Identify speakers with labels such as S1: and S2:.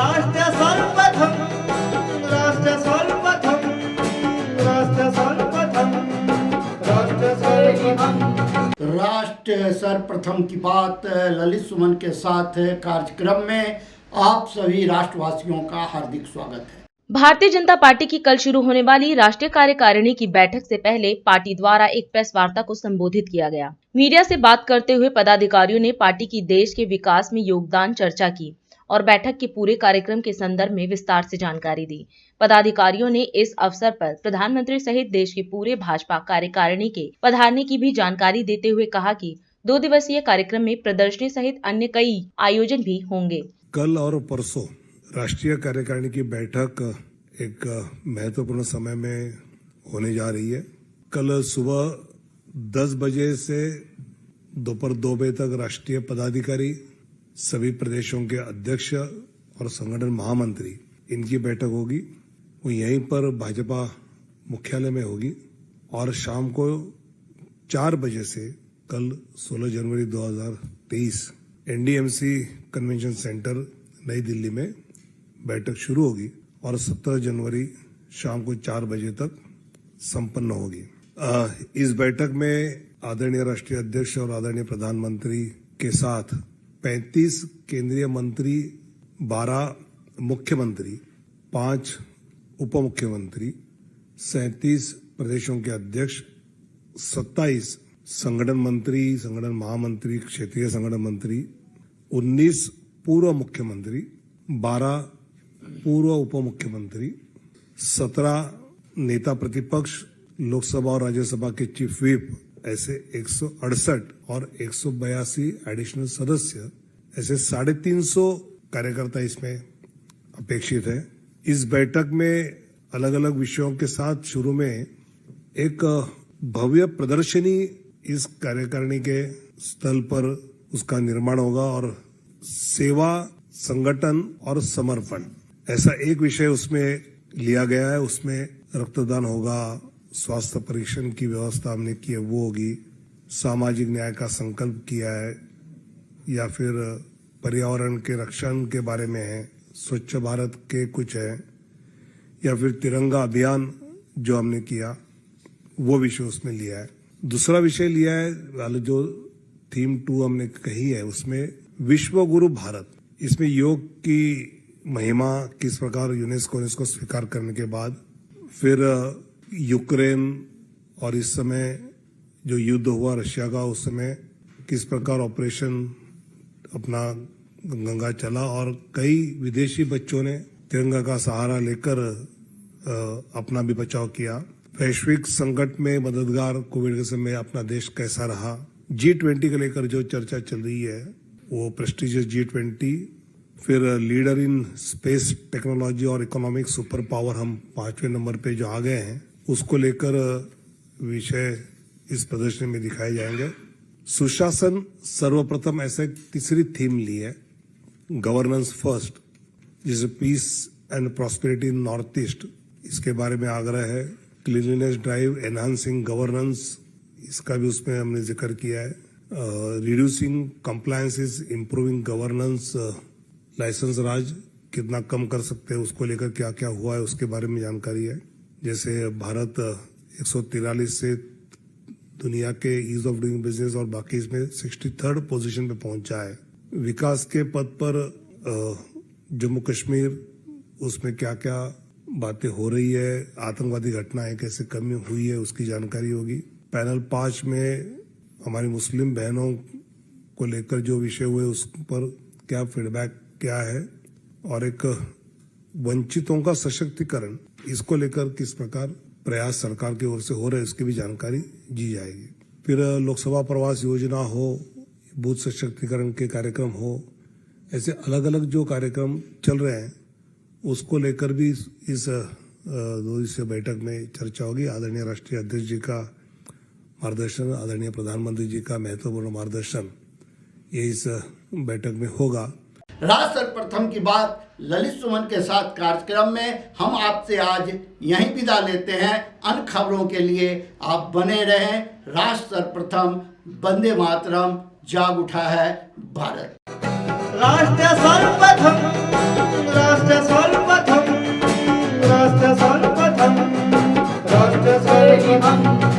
S1: राष्ट्र सर्वप्रथम राष्ट्र सर्वप्रथम राष्ट्र सर्वप्रथम राष्ट्र सर्वप्रथम
S2: राष्ट्र सर्वप्रथम की बात ललित सुमन के साथ कार्यक्रम में आप सभी राष्ट्रवासियों का हार्दिक स्वागत है।
S3: भारतीय जनता पार्टी की कल शुरू होने वाली राष्ट्रीय कार्यकारिणी की बैठक से पहले पार्टी द्वारा एक प्रेस वार्ता को संबोधित किया गया। मीडिया से बात करते हुए पदाधिकारियों ने पार्टी की देश के विकास में योगदान चर्चा की और बैठक के पूरे कार्यक्रम के संदर्भ में विस्तार से जानकारी दी। पदाधिकारियों ने इस अवसर पर प्रधानमंत्री सहित देश के पूरे भाजपा कार्यकारिणी के पधारने की भी जानकारी देते हुए कहा कि 2 दिवसीय कार्यक्रम में प्रदर्शनी सहित अन्य कई आयोजन भी होंगे।
S4: कल और परसों राष्ट्रीय कार्यकारिणी की बैठक एक महत्वपूर्ण समय में होने जा रही है। कल सुबह 10 बजे से दोपहर 2 बजे तक राष्ट्रीय पदाधिकारी, सभी प्रदेशों के अध्यक्ष और संगठन महामंत्री, इनकी बैठक होगी। वो यहीं पर भाजपा मुख्यालय में होगी और शाम को 4 बजे से कल 16 जनवरी 2023 एनडीएमसी कन्वेंशन सेंटर नई दिल्ली में बैठक शुरू होगी और 17 जनवरी शाम को 4 बजे तक संपन्न होगी। इस बैठक में आदरणीय राष्ट्रीय अध्यक्ष और आदरणीय प्रधानमंत्री के साथ 35 केंद्रीय मंत्री, 12 मुख्यमंत्री, 5 उप मुख्यमंत्री, 37 प्रदेशों के अध्यक्ष, 27 संगठन मंत्री, संगठन महामंत्री, क्षेत्रीय संगठन मंत्री, 19 पूर्व मुख्यमंत्री, 12 पूर्व उप मुख्यमंत्री, 17 नेता प्रतिपक्ष, लोकसभा और राज्यसभा के चीफ व्हिप, ऐसे 168 और 182 एडिशनल सदस्य, ऐसे 350 कार्यकर्ता इसमें अपेक्षित है। इस बैठक में अलग अलग विषयों के साथ शुरू में एक भव्य प्रदर्शनी इस कार्यकारिणी के स्थल पर उसका निर्माण होगा और सेवा, संगठन और समर्पण, ऐसा एक विषय उसमें लिया गया है। उसमें रक्तदान होगा, स्वास्थ्य परीक्षण की व्यवस्था हमने की है वो होगी, सामाजिक न्याय का संकल्प किया है, या फिर पर्यावरण के रक्षण के बारे में है, स्वच्छ भारत के कुछ है, या फिर तिरंगा अभियान जो हमने किया वो विषय उसमें लिया है। दूसरा विषय लिया है जो थीम 2 हमने कही है, उसमें विश्व गुरु भारत, इसमें योग की महिमा किस प्रकार यूनेस्को ने इसको स्वीकार करने के बाद, फिर यूक्रेन और इस समय जो युद्ध हुआ रशिया का, उस समय किस प्रकार ऑपरेशन अपना गंगा चला और कई विदेशी बच्चों ने तिरंगा का सहारा लेकर अपना भी बचाव किया। वैश्विक संकट में मददगार कोविड के समय अपना देश कैसा रहा। G20 को लेकर जो चर्चा चल रही है वो प्रेस्टिजियस G20, फिर लीडर इन स्पेस टेक्नोलॉजी और इकोनॉमिक सुपर पावर, हम 5वें नंबर पे जो आ गए हैं, उसको लेकर विषय इस प्रदर्शनी में दिखाए जाएंगे। सुशासन सर्वप्रथम, ऐसे तीसरी थीम ली है, गवर्नेंस फर्स्ट, जिसे peace and prosperity in north east, इसके बारे में आग्रह है। क्लीनलीनेस ड्राइव, एनहांसिंग गवर्नेंस, इसका भी उसमें हमने जिक्र किया है। Reducing compliances, improving governance, licence Raj कितना कम कर सकते हैं उसको लेकर क्या क्या हुआ है उसके बारे में जानकारी है। जैसे भारत 143 से दुनिया के ईज ऑफ डूइंग बिजनेस और बाकी इसमें 63rd पोजीशन पे पहुंचा है। विकास के पद पर जम्मू कश्मीर, उसमें क्या क्या बातें हो रही है, आतंकवादी घटनाएं कैसे कमी हुई है उसकी जानकारी होगी। पैनल 5 में हमारी मुस्लिम बहनों को लेकर जो विषय हुए उस पर क्या फीडबैक क्या है, और एक वंचितों का सशक्तिकरण, इसको लेकर किस प्रकार प्रयास सरकार की ओर से हो रहे हैं उसकी भी जानकारी दी जाएगी। फिर लोकसभा प्रवास योजना हो, बूथ सशक्तिकरण के कार्यक्रम हो, ऐसे अलग अलग जो कार्यक्रम चल रहे हैं उसको लेकर भी इस 2 दिवसीय बैठक में चर्चा होगी। आदरणीय राष्ट्रीय अध्यक्ष जी का मार्गदर्शन, आदरणीय प्रधानमंत्री जी का महत्वपूर्ण मार्गदर्शन ये इस बैठक में होगा।
S2: राष्ट्र सर्वप्रथम की बात ललित सुमन के साथ कार्यक्रम में हम आपसे आज यहीं विदा लेते हैं। अन्य खबरों के लिए आप बने रहें। राष्ट्र सर्वप्रथम, वंदे मातरम, जाग उठा है भारत।
S1: राष्ट्र सर्वप्रथम राष्ट्र राष्ट्र सर्वप्रथम राष्ट्र सर्वप्रथम